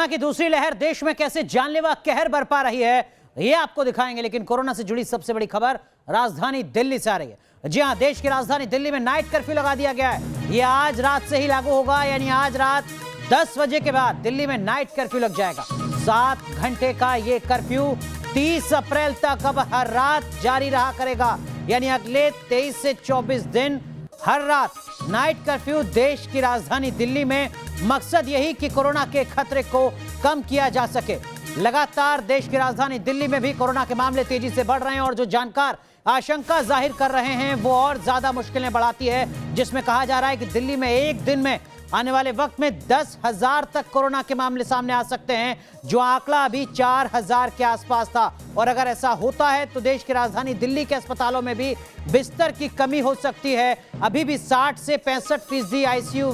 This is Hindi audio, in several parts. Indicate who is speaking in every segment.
Speaker 1: की दूसरी लहर देश में कैसे जानलेवा कहर बरपा रही है ये आपको दिखाएंगे, लेकिन कोरोना से जुड़ी सबसे बड़ी खबर राजधानी दिल्ली से आ रही है। जी हां, देश की राजधानी दिल्ली में नाइट कर्फ्यू लगा दिया गया है। ये आज रात से ही लागू होगा, यानी आज रात 10 बजे के बाद दिल्ली में नाइट कर्फ्यू लग जाएगा। 7 घंटे का ये कर्फ्यू 30 अप्रैल तक अब हर रात जारी रहा करेगा, यानी अगले 23 से 24 दिन हर रात नाइट कर्फ्यू देश की राजधानी दिल्ली में। मकसद यही कि कोरोना के खतरे को कम किया जा सके। लगातार देश की राजधानी दिल्ली में भी कोरोना के मामले तेजी से बढ़ रहे हैं और जो जानकार आशंका जाहिर कर रहे हैं वो और ज्यादा मुश्किलें बढ़ाती है, जिसमें कहा जा रहा है कि दिल्ली में एक दिन में आने वाले वक्त में 10,000 तक कोरोना के मामले सामने आ सकते हैं, जो आंकड़ा अभी 4,000 के आसपास था। और अगर ऐसा होता है तो देश की राजधानी दिल्ली के अस्पतालों में भी बिस्तर की कमी हो सकती है। अभी भी 60 से 65% आईसीयू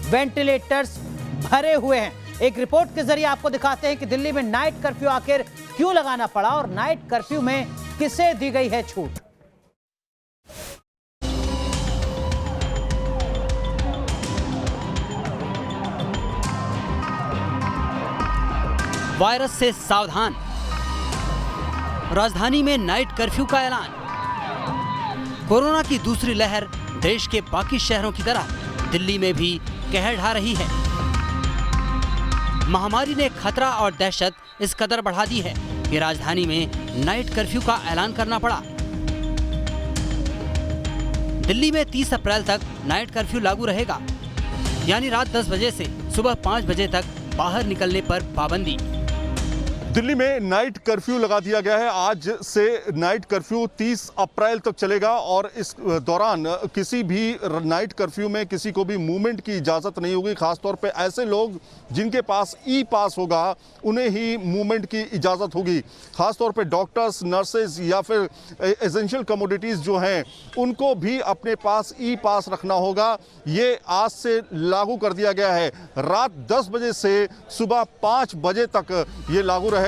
Speaker 1: वेंटिलेटर्स भरे हुए हैं। एक रिपोर्ट के जरिए आपको दिखाते हैं कि दिल्ली में नाइट कर्फ्यू आखिर क्यों लगाना पड़ा और नाइट कर्फ्यू में किसे दी गई है छूट।
Speaker 2: वायरस से सावधान, राजधानी में नाइट कर्फ्यू का ऐलान। कोरोना की दूसरी लहर देश के बाकी शहरों की तरह दिल्ली में भी कहर ढा रही है। महामारी ने खतरा और दहशत इस कदर बढ़ा दी है कि राजधानी में नाइट कर्फ्यू का ऐलान करना पड़ा। दिल्ली में 30 अप्रैल तक नाइट कर्फ्यू लागू रहेगा, यानी रात 10 बजे से सुबह 5 बजे तक बाहर निकलने पर पाबंदी।
Speaker 3: दिल्ली में नाइट कर्फ्यू लगा दिया गया है। आज से नाइट कर्फ्यू 30 अप्रैल तक चलेगा और इस दौरान किसी भी नाइट कर्फ्यू में किसी को भी मूवमेंट की इजाज़त नहीं होगी। खासतौर पे ऐसे लोग जिनके पास ई पास होगा उन्हें ही मूवमेंट की इजाज़त होगी। खासतौर पे डॉक्टर्स, नर्सेज या फिर एसेंशियल कमोडिटीज़ जो हैं उनको भी अपने पास ई पास रखना होगा। ये आज से लागू कर दिया गया है। रात 10 बजे से सुबह 5 बजे तक ये लागू रहेगा।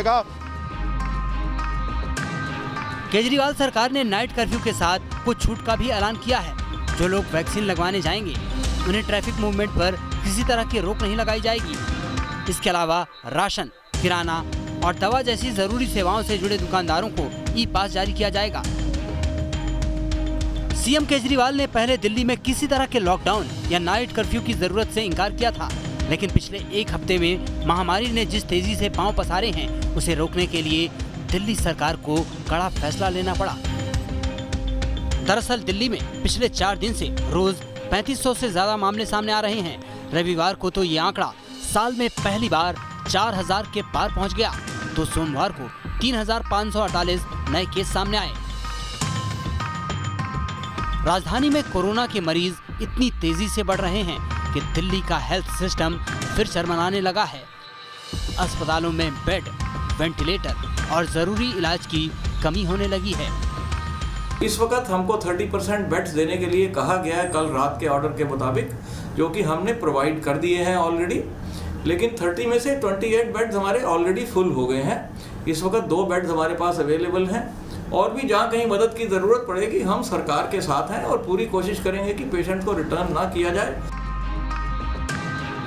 Speaker 2: केजरीवाल सरकार ने नाइट कर्फ्यू के साथ कुछ छूट का भी ऐलान किया है। जो लोग वैक्सीन लगवाने जाएंगे उन्हें ट्रैफिक मूवमेंट पर किसी तरह की रोक नहीं लगाई जाएगी। इसके अलावा राशन, किराना और दवा जैसी जरूरी सेवाओं से जुड़े दुकानदारों को ई पास जारी किया जाएगा। सीएम केजरीवाल ने पहले दिल्ली में किसी तरह के लॉकडाउन या नाइट कर्फ्यू की जरूरत से इनकार किया था, लेकिन पिछले एक हफ्ते में महामारी ने जिस तेजी से पांव पसारे हैं उसे रोकने के लिए दिल्ली सरकार को कड़ा फैसला लेना पड़ा। दरअसल दिल्ली में पिछले 4 दिन से रोज 3500 से ज्यादा मामले सामने आ रहे हैं। रविवार को तो ये आंकड़ा साल में पहली बार 4,000 के पार पहुंच गया, तो सोमवार को 3,548 नए केस सामने आए। राजधानी में कोरोना के मरीज इतनी तेजी से बढ़ रहे हैं कि दिल्ली का हेल्थ सिस्टम फिर चरमराने लगा है। अस्पतालों में बेड, वेंटिलेटर और जरूरी इलाज की कमी होने लगी है।
Speaker 4: इस वक्त हमको 30% बेड्स देने के लिए कहा गया है कल रात के ऑर्डर के मुताबिक, जो कि हमने प्रोवाइड कर दिए हैं ऑलरेडी। लेकिन 30 में से 28 बेड्स हमारे ऑलरेडी फुल हो गए हैं। इस वक्त 2 बेड्स हमारे पास अवेलेबल हैं और भी जहाँ कहीं मदद की ज़रूरत पड़ेगी हम सरकार के साथ हैं और पूरी कोशिश करेंगे कि पेशेंट को रिटर्न ना किया जाए।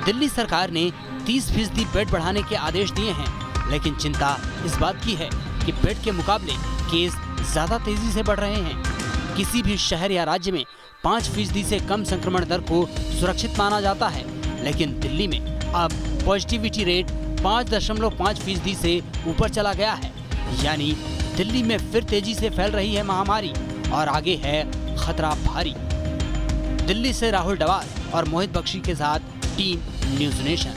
Speaker 2: दिल्ली सरकार ने 30% बेड बढ़ाने के आदेश दिए हैं, लेकिन चिंता इस बात की है कि बेड के मुकाबले केस ज्यादा तेजी से बढ़ रहे हैं। किसी भी शहर या राज्य में 5% से कम संक्रमण दर को सुरक्षित माना जाता है, लेकिन दिल्ली में अब पॉजिटिविटी रेट 5.5% से ऊपर चला गया है। यानी दिल्ली में फिर तेजी से फैल रही है महामारी और आगे है खतरा भारी। दिल्ली से राहुल डवास और मोहित बख्शी के साथ टीम न्यूज़ नेशन।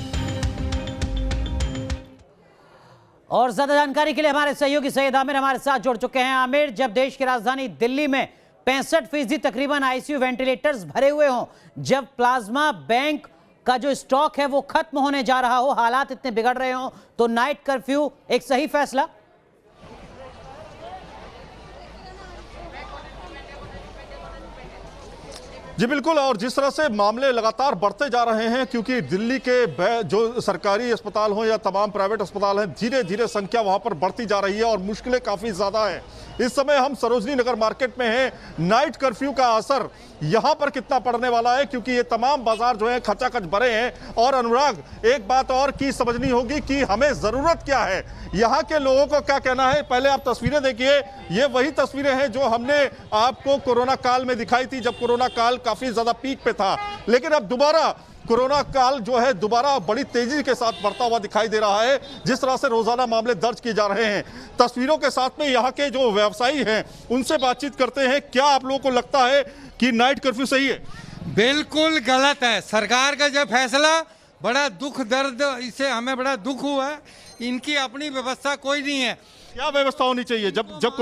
Speaker 1: और ज्यादा जानकारी के लिए हमारे सहयोगी सैयद आमिर हमारे साथ जुड़ चुके हैं। आमिर, जब देश की राजधानी दिल्ली में 65% तकरीबन आईसीयू वेंटिलेटर्स भरे हुए हों, जब प्लाज्मा बैंक का जो स्टॉक है वो खत्म होने जा रहा हो, हालात इतने बिगड़ रहे हों, तो नाइट कर्फ्यू एक सही फैसला?
Speaker 3: जी बिल्कुल, और जिस तरह से मामले लगातार बढ़ते जा रहे हैं, क्योंकि दिल्ली के जो सरकारी अस्पताल हों या तमाम प्राइवेट अस्पताल हैं, धीरे धीरे संख्या वहां पर बढ़ती जा रही है और मुश्किलें काफ़ी ज़्यादा हैं। इस समय हम सरोजनी नगर मार्केट में हैं। नाइट कर्फ्यू का असर यहां पर कितना पड़ने वाला है, क्योंकि ये तमाम बाजार जो है खचाखच भरे हैं। और अनुराग, एक बात और की समझनी होगी कि हमें जरूरत क्या है, यहाँ के लोगों को क्या कहना है। पहले आप तस्वीरें देखिए, ये वही तस्वीरें हैं जो हमने आपको कोरोना काल में दिखाई थी, जब कोरोना काल काफी ज्यादा पीक पे था। लेकिन अब दोबारा कोरोना काल जो है दोबारा बड़ी तेजी के साथ बढ़ता हुआ दिखाई दे रहा है। जिस तरह से रोजाना मामले दर्ज किए जा रहे हैं, तस्वीरों के साथ में यहाँ के जो व्यवसायी हैं उनसे बातचीत करते हैं। क्या आप लोगों को लगता है कि नाइट कर्फ्यू सही है?
Speaker 5: बिल्कुल गलत है। सरकार का जो फैसला, बड़ा दुख दर्द, इससे हमें बड़ा दुख हुआ है। इनकी अपनी व्यवस्था कोई नहीं है।
Speaker 3: क्या व्यवस्था होनी चाहिए जब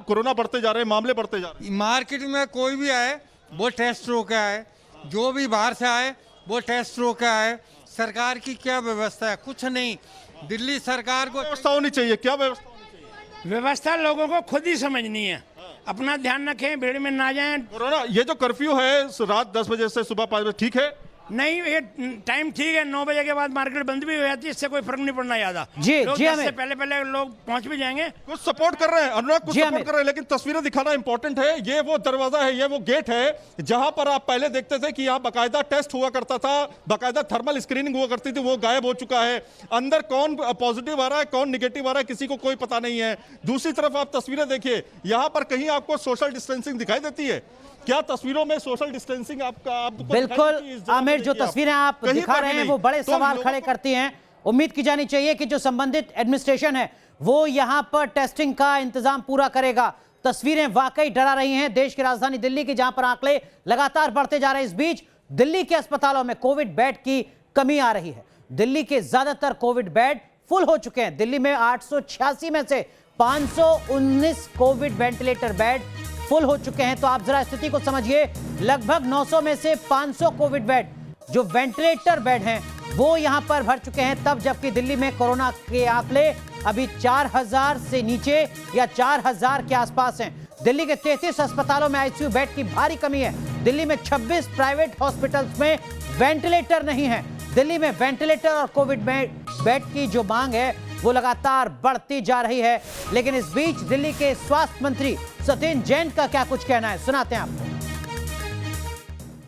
Speaker 3: कोरोना बढ़ते जा रहे हैं, मामले बढ़ते जा रहे हैं?
Speaker 5: मार्केट में कोई भी आए वो टेस्ट रो के आए, जो भी बाहर से आए वो टेस्ट रो के आए। सरकार की क्या व्यवस्था है? कुछ नहीं। दिल्ली सरकार को
Speaker 3: व्यवस्था होनी चाहिए। क्या व्यवस्था होनी चाहिए?
Speaker 6: व्यवस्था लोगों को खुद ही समझनी है। अपना ध्यान रखें, भीड़ में ना जाएं।
Speaker 3: कोरोना ये जो कर्फ्यू है रात 10 बजे से सुबह 5 बजे, ठीक है?
Speaker 6: नहीं, ये टाइम ठीक है। 9 बजे के बाद मार्केट बंद भी हो जाती है, इससे कोई फर्क नहीं पड़ना ज्यादा।
Speaker 1: जी,
Speaker 6: लोग
Speaker 1: जी,
Speaker 6: 10 से पहले लोग पहुंच भी जाएंगे।
Speaker 3: कुछ सपोर्ट कर रहे हैं अनुराग, कुछ सपोर्ट कर रहे हैं, लेकिन तस्वीरें दिखाना इंपॉर्टेंट है। ये वो दरवाजा है, ये वो गेट है जहां पर आप पहले देखते थे कि यहाँ बाकायदा टेस्ट हुआ करता था, बाकायदा थर्मल स्क्रीनिंग हुआ करती थी, वो गायब हो चुका है। अंदर कौन पॉजिटिव आ रहा है, कौन निगेटिव आ रहा है, किसी को कोई पता नहीं है। दूसरी तरफ आप तस्वीरें देखिए, यहाँ पर कहीं आपको सोशल डिस्टेंसिंग दिखाई देती है? क्या तस्वीरों में सोशल डिस्टेंसिंग आपको
Speaker 1: बिल्कुल आमिर, जो तस्वीरें आप दिखा रहे हैं वो बड़े सवाल खड़े करती हैं। उम्मीद की जानी चाहिए कि जो संबंधित एडमिनिस्ट्रेशन है वो यहां पर टेस्टिंग का इंतजाम पूरा करेगा। तस्वीरें वाकई डरा रही हैं देश की राजधानी दिल्ली की, जहां पर आंकड़े लगातार बढ़ते जा रहे हैं। इस बीच दिल्ली के अस्पतालों में कोविड बेड की कमी आ रही है। दिल्ली के ज्यादातर कोविड बेड फुल हो चुके हैं। दिल्ली में 886 में से 519 कोविड वेंटिलेटर बेड फुल हो चुके हैं। तो आप जरा स्थिति को समझिए, लगभग 900 में से 500 कोविड बेड जो वेंटिलेटर बेड हैं वो यहां पर भर चुके हैं, तब जबकि दिल्ली में कोरोना के आंकड़े अभी 4000 से नीचे या 4000 के आसपास हैं। दिल्ली के 33 अस्पतालों में आईसीयू बेड की भारी कमी है। दिल्ली में 26 प्राइवेट हॉस्पिटल्स में वेंटिलेटर नहीं है। दिल्ली में वेंटिलेटर और कोविड बेड की जो मांग है वो लगातार बढ़ती जा रही है। लेकिन इस बीच दिल्ली के स्वास्थ्य मंत्री सत्येंद्र जैन का क्या कुछ कहना है, सुनाते हैं आपको।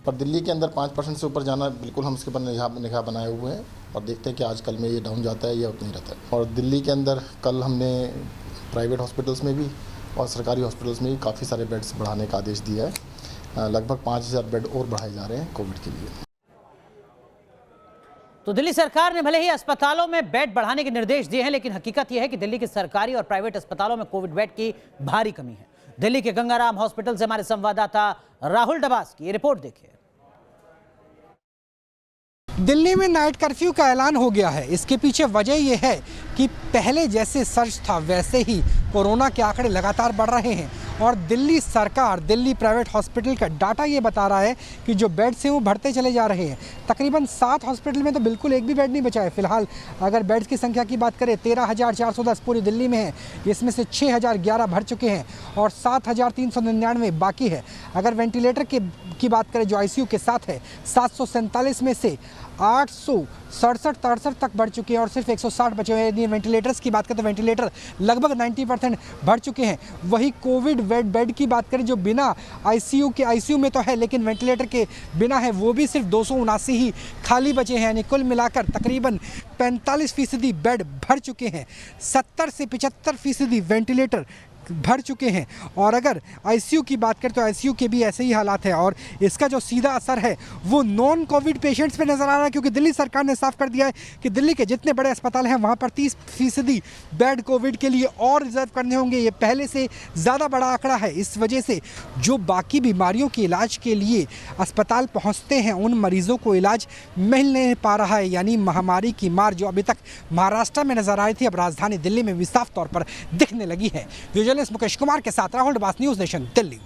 Speaker 7: पर दिल्ली के अंदर 5% से ऊपर जाना बिल्कुल हम उसके ऊपर निगाह बनाए हुए हैं और देखते हैं कि आज कल में ये डाउन जाता है या उतना ही रहता है। और दिल्ली के अंदर कल हमने प्राइवेट हॉस्पिटल्स में भी और सरकारी हॉस्पिटल्स में भी काफ़ी सारे बेड्स बढ़ाने का आदेश दिया है। लगभग 5000 बेड और बढ़ाए जा रहे हैं कोविड के लिए।
Speaker 1: तो दिल्ली सरकार ने भले ही अस्पतालों में बेड बढ़ाने के निर्देश दिए हैं, लेकिन हकीकत यह है कि दिल्ली के सरकारी और प्राइवेट अस्पतालों में कोविड बेड की भारी कमी है। दिल्ली के गंगाराम हॉस्पिटल से हमारे संवाददाता राहुल डबास की रिपोर्ट देखिए।
Speaker 8: दिल्ली में नाइट कर्फ्यू का ऐलान हो गया है। इसके पीछे वजह यह है कि पहले जैसे सर्च था वैसे ही कोरोना के आंकड़े लगातार बढ़ रहे हैं और दिल्ली सरकार, दिल्ली प्राइवेट हॉस्पिटल का डाटा ये बता रहा है कि जो बेड्स हैं वो बढ़ते चले जा रहे हैं। तकरीबन 7 हॉस्पिटल में तो बिल्कुल एक भी बेड नहीं बचा है। फिलहाल अगर बेड्स की संख्या की बात करें 13,410 पूरी दिल्ली में है, इसमें से 6,011 भर चुके हैं और 7,399 बाकी है। अगर वेंटिलेटर की बात करें जो आईसीयू के साथ है, 747 में से 867 तक बढ़ चुके हैं और सिर्फ 160 बचे हुए हैं। यदि वेंटिलेटर्स की बात करें तो वेंटिलेटर लगभग 90% बढ़ चुके हैं। वही कोविड बेड की बात करें जो बिना आईसीयू में तो है लेकिन वेंटिलेटर के बिना है, वो भी सिर्फ 279 ही खाली बचे हैं। यानी कुल मिलाकर तकरीबन 45% बेड भर चुके हैं। 70 से 75% वेंटिलेटर भर चुके हैं। और अगर आईसीयू की बात करें तो आईसीयू के भी ऐसे ही हालात है और इसका जो सीधा असर है वो नॉन कोविड पेशेंट्स पे नज़र आ रहा है, क्योंकि दिल्ली सरकार ने साफ कर दिया है कि दिल्ली के जितने बड़े अस्पताल हैं वहाँ पर 30% बेड कोविड के लिए और रिजर्व करने होंगे। ये पहले से ज़्यादा बड़ा आंकड़ा है। इस वजह से जो बाकी बीमारियों के इलाज के लिए अस्पताल पहुँचते हैं उन मरीज़ों को इलाज मिल नहीं पा रहा है। यानी महामारी की मार जो अभी तक महाराष्ट्र में नजर आई थी अब राजधानी दिल्ली में भी साफ तौर पर दिखने लगी है। मुकेश कुमार के साथ राहुल डबास, न्यूज़ नेशन दिल्ली।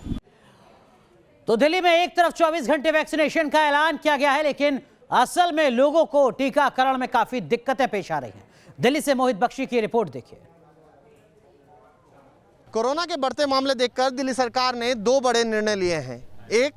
Speaker 1: तो दिल्ली में एक तरफ 24 घंटे वैक्सीनेशन का ऐलान किया गया है, लेकिन असल में लोगों को टीकाकरण में काफी दिक्कतें पेश आ रही हैं। दिल्ली से मोहित बख्शी की रिपोर्ट देखिए।
Speaker 9: कोरोना के बढ़ते मामले देखकर दिल्ली सरकार ने 2 बड़े निर्णय लिए हैं। एक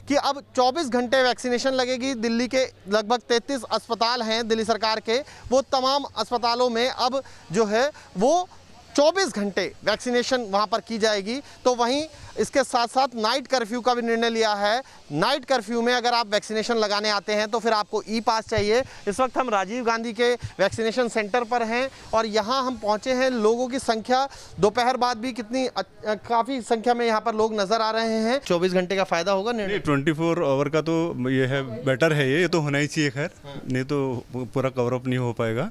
Speaker 9: कि अब 24 घंटे वैक्सीनेशन लगेगी। दिल्ली के लगभग 33 अस्पताल हैं दिल्ली सरकार के, वो तमाम अस्पतालों में अब जो है वो 24 घंटे वैक्सीनेशन वहां पर की जाएगी। तो वहीं इसके साथ साथ नाइट कर्फ्यू का भी निर्णय लिया है। नाइट कर्फ्यू में अगर आप वैक्सीनेशन लगाने आते हैं तो फिर आपको ई पास चाहिए। इस वक्त हम राजीव गांधी के वैक्सीनेशन सेंटर पर हैं और यहाँ हम पहुँचे हैं। लोगों की संख्या दोपहर बाद भी कितनी काफ़ी संख्या में यहाँ पर लोग नज़र आ रहे हैं। 24 घंटे का फ़ायदा होगा निर्णय?
Speaker 10: 24 आवर का तो ये है, बेटर है, ये तो होना ही चाहिए। खैर नहीं तो पूरा कवर अप नहीं हो पाएगा।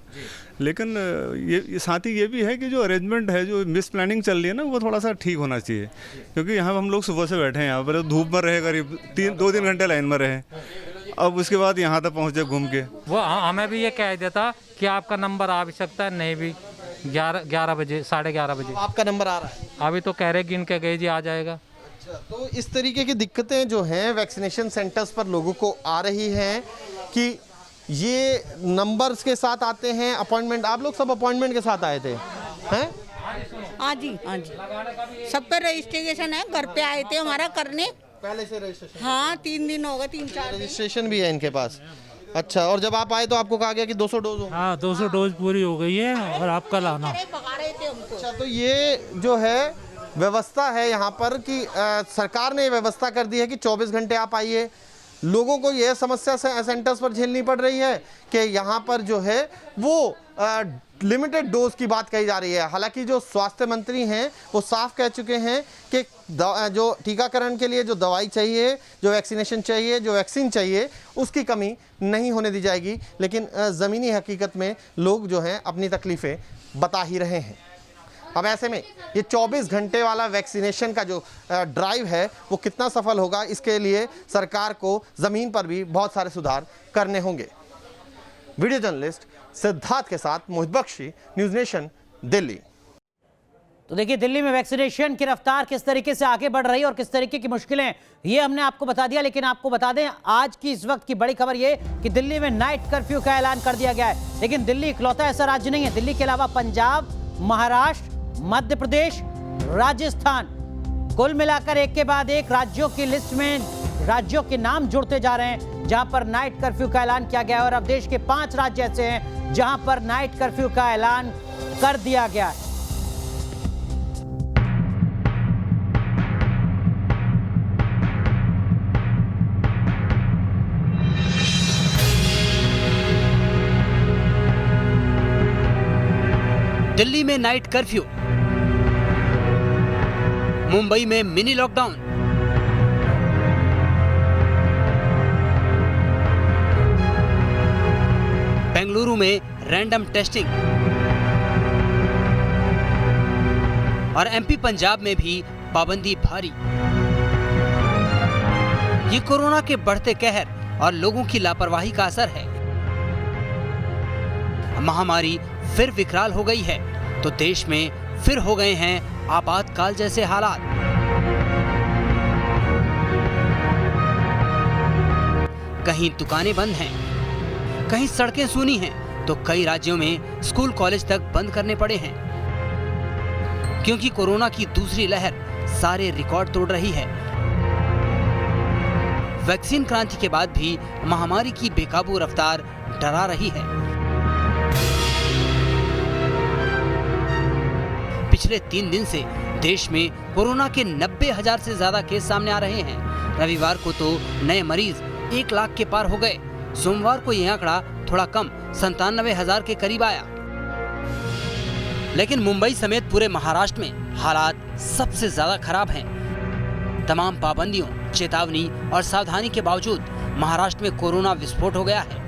Speaker 10: लेकिन ये साथ ही ये भी है कि जो अरेंजमेंट है, जो मिस प्लानिंग चल रही है ना, वो थोड़ा सा ठीक होना चाहिए। क्योंकि यहाँ हम लोग सुबह से बैठे हैं, यहाँ पर धूप में रहे, करीब 2-3 घंटे लाइन में रहे, अब उसके बाद यहाँ तक पहुँचे घूम के।
Speaker 11: वो हमें भी ये कह देता कि आपका नंबर आ भी सकता है, नहीं भी 11 बजे 11:30 बजे
Speaker 9: आपका नंबर आ रहा है।
Speaker 11: अभी तो कह रहे गिन के गए जी आ जाएगा।
Speaker 9: अच्छा, तो इस तरीके की दिक्कतें जो हैं वैक्सीनेशन सेंटर्स पर लोगों को आ रही हैं कि ये नंबर्स के साथ आते हैं, अपॉइंटमेंट। आप लोग सब अपॉइंटमेंट के साथ आए थे हैं?
Speaker 12: हाँ जी, हाँ जी, सब पे रजिस्ट्रेशन है, घर पे आए थे हमारा करने।
Speaker 9: पहले से रजिस्ट्रेशन?
Speaker 12: हाँ, 3 दिन हो गए, 3-4
Speaker 9: रजिस्ट्रेशन भी है इनके पास। अच्छा, और जब आप आए तो आपको कहा गया कि 200 डोज हो?
Speaker 11: हाँ, 200 डोज पूरी हो गई है और आप कल आना।
Speaker 9: अच्छा, तो ये जो है व्यवस्था है यहाँ पर कि सरकार ने ये व्यवस्था कर दी है कि 24 घंटे आप आइए। लोगों को यह समस्या सेंटर्स पर झेलनी पड़ रही है कि यहाँ पर जो है वो लिमिटेड डोज की बात कही जा रही है। हालांकि जो स्वास्थ्य मंत्री हैं वो साफ कह चुके हैं कि जो टीकाकरण के लिए जो दवाई चाहिए, जो वैक्सीनेशन चाहिए, जो वैक्सीन चाहिए, उसकी कमी नहीं होने दी जाएगी। लेकिन ज़मीनी हकीकत में लोग जो हैं अपनी तकलीफ़ें बता ही रहे हैं। अब ऐसे में ये 24 घंटे वाला वैक्सीनेशन का जो ड्राइव है वो कितना सफल होगा, इसके लिए सरकार को ज़मीन पर भी बहुत सारे सुधार करने होंगे। वीडियो जर्नलिस्ट सिद्धार्थ के साथ मोहित बख्शी, न्यूज़ नेशन, दिल्ली।
Speaker 1: तो देखिए दिल्ली में वैक्सीनेशन की रफ्तार किस तरीके से आगे बढ़ रही है और किस तरीके की मुश्किलें, ये हमने आपको बता दिया। लेकिन आपको बता दें आज की इस वक्त की बड़ी खबर ये कि दिल्ली में नाइट कर्फ्यू का ऐलान कर दिया गया है। लेकिन दिल्ली इकलौता ऐसा राज्य नहीं है। दिल्ली के अलावा पंजाब, महाराष्ट्र, मध्य प्रदेश, राजस्थान, कुल मिलाकर एक के बाद एक राज्यों की लिस्ट में राज्यों के नाम जुड़ते जा रहे हैं जहां पर नाइट कर्फ्यू का ऐलान किया गया है। और अब देश के 5 राज्य ऐसे हैं जहां पर नाइट कर्फ्यू का ऐलान कर दिया गया है।
Speaker 2: दिल्ली में नाइट कर्फ्यू, मुंबई में मिनी लॉकडाउन, बेंगलुरु में रैंडम टेस्टिंग और एमपी पंजाब में भी पाबंदी भारी। ये कोरोना के बढ़ते कहर और लोगों की लापरवाही का असर है। महामारी फिर विकराल हो गई है तो देश में फिर हो गए हैं आपातकाल जैसे हालात। कहीं दुकानें बंद हैं, कहीं सड़कें सूनी हैं, तो कई राज्यों में स्कूल कॉलेज तक बंद करने पड़े हैं क्योंकि कोरोना की दूसरी लहर सारे रिकॉर्ड तोड़ रही है। वैक्सीन क्रांति के बाद भी महामारी की बेकाबू रफ्तार डरा रही है। पिछले 3 दिन से देश में कोरोना के 90,000 से ज्यादा केस सामने आ रहे हैं। रविवार को तो नए मरीज 1 लाख के पार हो गए। सोमवार को यह आंकड़ा थोड़ा कम 97,000 के करीब आया। लेकिन मुंबई समेत पूरे महाराष्ट्र में हालात सबसे ज्यादा खराब हैं। तमाम पाबंदियों, चेतावनी और सावधानी के बावजूद महाराष्ट्र में कोरोना विस्फोट हो गया है।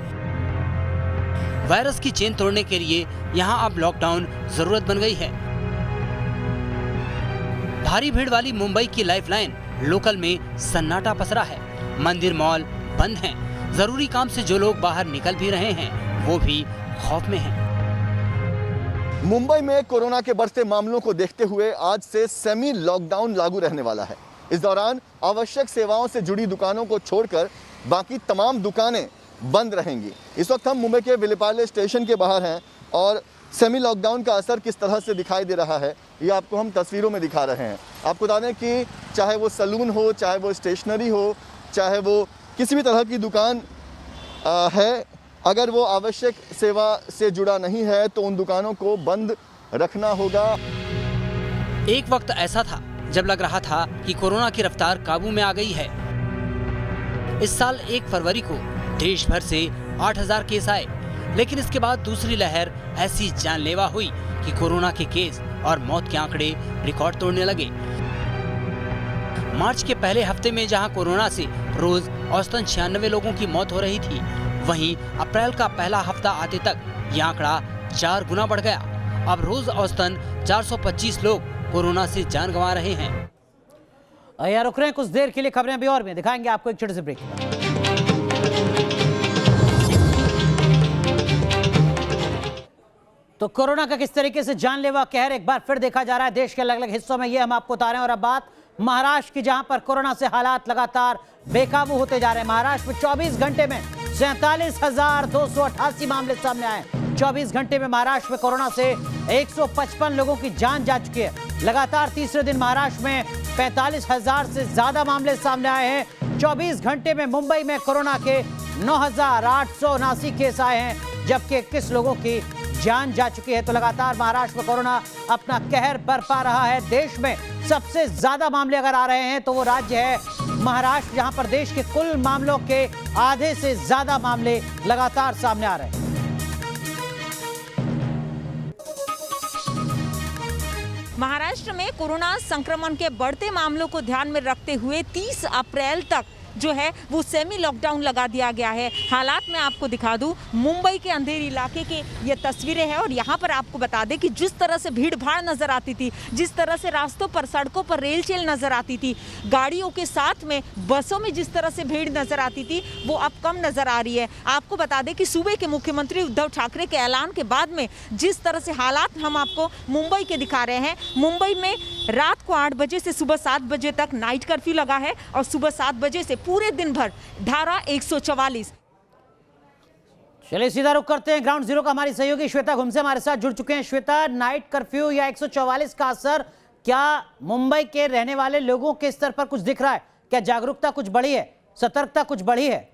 Speaker 2: वायरस की चेन तोड़ने के लिए यहां अब लॉकडाउन जरूरत बन गई है। भारी भीड़ वाली मुंबई की लाइफलाइन लोकल में सन्नाटा पसरा है। मंदिर, मॉल बंद हैं। जरूरी काम से जो लोग बाहर निकल भी रहे हैं वो भी खौफ में हैं।
Speaker 3: मुंबई में कोरोना के बढ़ते मामलों को देखते हुए आज से सेमी लॉकडाउन लागू रहने वाला है। इस दौरान आवश्यक सेवाओं से जुड़ी दुकानों को छोड़कर बाकी तमाम दुकानें बंद रहेंगी। इस वक्त हम मुंबई के विलेपार्ले स्टेशन के बाहर हैं और सेमी लॉकडाउन का असर किस तरह से दिखाई दे रहा है ये आपको हम तस्वीरों में दिखा रहे हैं। आपको बता दें कि चाहे वो सलून हो, चाहे वो स्टेशनरी हो, चाहे वो किसी भी तरह की दुकान है, अगर वो आवश्यक सेवा से जुड़ा नहीं है तो उन दुकानों को बंद रखना होगा।
Speaker 2: एक वक्त ऐसा था जब लग रहा था कि कोरोना की रफ्तार काबू में आ गई है। इस साल 1 फरवरी को देश भर से 8000 केस आए, लेकिन इसके बाद दूसरी लहर ऐसी जानलेवा हुई कि कोरोना के केस और मौत के आंकड़े रिकॉर्ड तोड़ने लगे। मार्च के पहले हफ्ते में जहां कोरोना से रोज औसतन 96 लोगों की मौत हो रही थी, वहीं अप्रैल का पहला हफ्ता आते तक ये आंकड़ा 4 गुना बढ़ गया। अब रोज औसतन 425 लोग कोरोना से जान गंवा रहे हैं।
Speaker 1: यार रुक रहे हैं कुछ देर के लिए, खबरें अभी और भी दिखाएंगे आपको एक छोटे से ब्रेक। तो कोरोना का किस तरीके से जानलेवा कहर एक बार फिर देखा जा रहा है देश के अलग अलग हिस्सों में, ये हम आपको बता रहे हैं। और अब बात महाराष्ट्र की, जहां पर कोरोना से हालात लगातार बेकाबू होते जा रहे हैं। महाराष्ट्र में 24 घंटे में 47,288 मामले सामने आए। 24 घंटे में महाराष्ट्र में कोरोना से 155 लोगों की जान जा चुकी है। लगातार तीसरे दिन महाराष्ट्र में 45,000 से ज्यादा मामले सामने आए हैं। 24 घंटे में मुंबई में कोरोना के 9,879 केस आए हैं, जबकि 21 लोगों की जान जा चुकी है। तो लगातार महाराष्ट्र में कोरोना अपना कहर बरपा रहा है। देश में सबसे ज्यादा मामले अगर आ रहे हैं तो वो राज्य है महाराष्ट्र, जहां पर देश के कुल मामलों के आधे से ज्यादा मामले लगातार सामने आ रहे हैं।
Speaker 13: महाराष्ट्र में कोरोना संक्रमण के बढ़ते मामलों को ध्यान में रखते हुए 30 अप्रैल तक जो है वो सेमी लॉकडाउन लगा दिया गया है। हालात मैं आपको दिखा दूं, मुंबई के अंधेरी इलाके के ये तस्वीरें हैं और यहाँ पर आपको बता दें कि जिस तरह से भीड़ भाड़ नजर आती थी, जिस तरह से रास्तों पर सड़कों पर रेल चेल नजर आती थी, गाड़ियों के साथ में बसों में जिस तरह से भीड़ नजर आती थी, वो अब कम नजर आ रही है। आपको बता दें कि सूबे के मुख्यमंत्री उद्धव ठाकरे के ऐलान के बाद में जिस तरह से हालात हम आपको मुंबई के दिखा रहे हैं, मुंबई में रात को 8 बजे से सुबह 7 बजे तक नाइट कर्फ्यू लगा है और सुबह 7 बजे से पूरे दिन भर धारा 144।
Speaker 1: चलिए सीधा रुख करते हैं ग्राउंड जीरो का। हमारी सहयोगी श्वेता घुमसे हमारे साथ जुड़ चुके हैं। श्वेता, नाइट कर्फ्यू या 144 का असर क्या मुंबई के रहने वाले लोगों के स्तर पर कुछ दिख रहा है? क्या जागरूकता कुछ बढ़ी है, सतर्कता कुछ बढ़ी है?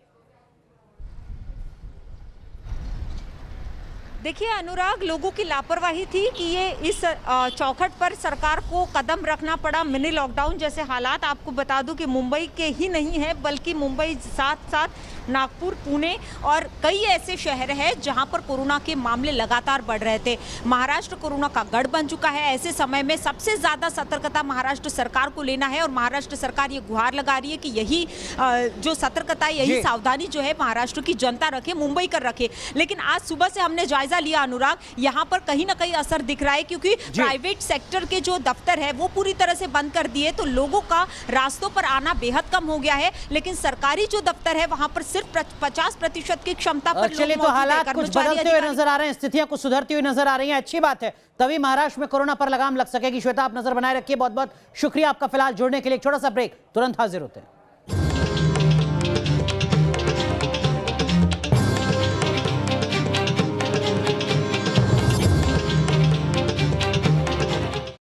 Speaker 13: देखिए अनुराग, लोगों की लापरवाही थी कि ये इस चौखट पर सरकार को कदम रखना पड़ा। मिनी लॉकडाउन जैसे हालात, आपको बता दूं कि मुंबई के ही नहीं है बल्कि मुंबई साथ साथ नागपुर, पुणे और कई ऐसे शहर हैं जहां पर कोरोना के मामले लगातार बढ़ रहे थे। महाराष्ट्र कोरोना का गढ़ बन चुका है। ऐसे समय में सबसे ज़्यादा सतर्कता महाराष्ट्र सरकार को लेना है और महाराष्ट्र सरकार ये गुहार लगा रही है कि यही जो सतर्कता, यही सावधानी जो है महाराष्ट्र की जनता रखे, मुंबई कर रखे। लेकिन आज सुबह से हमने जायजा लिया अनुराग, यहाँ पर कहीं ना कहीं असर दिख रहा है क्योंकि प्राइवेट सेक्टर के जो दफ्तर है वो पूरी तरह से बंद कर दिए, तो लोगों का रास्तों पर आना बेहद कम हो गया है। लेकिन सरकारी जो दफ्तर है वहां पर सिर्फ 50% की क्षमता पर
Speaker 1: चलिए तो हालात कुछ बदलते हुए नजर आ रहे हैं, स्थितियां कुछ सुधरती हुई नजर आ रही हैं। अच्छी बात है, तभी महाराष्ट्र में कोरोना पर लगाम लग सकेगी। श्वेता, आप नजर बनाए रखिए। बहुत बहुत शुक्रिया आपका फिलहाल जुड़ने के लिए। एक छोटा सा ब्रेक, तुरंत हाजिर होते हैं।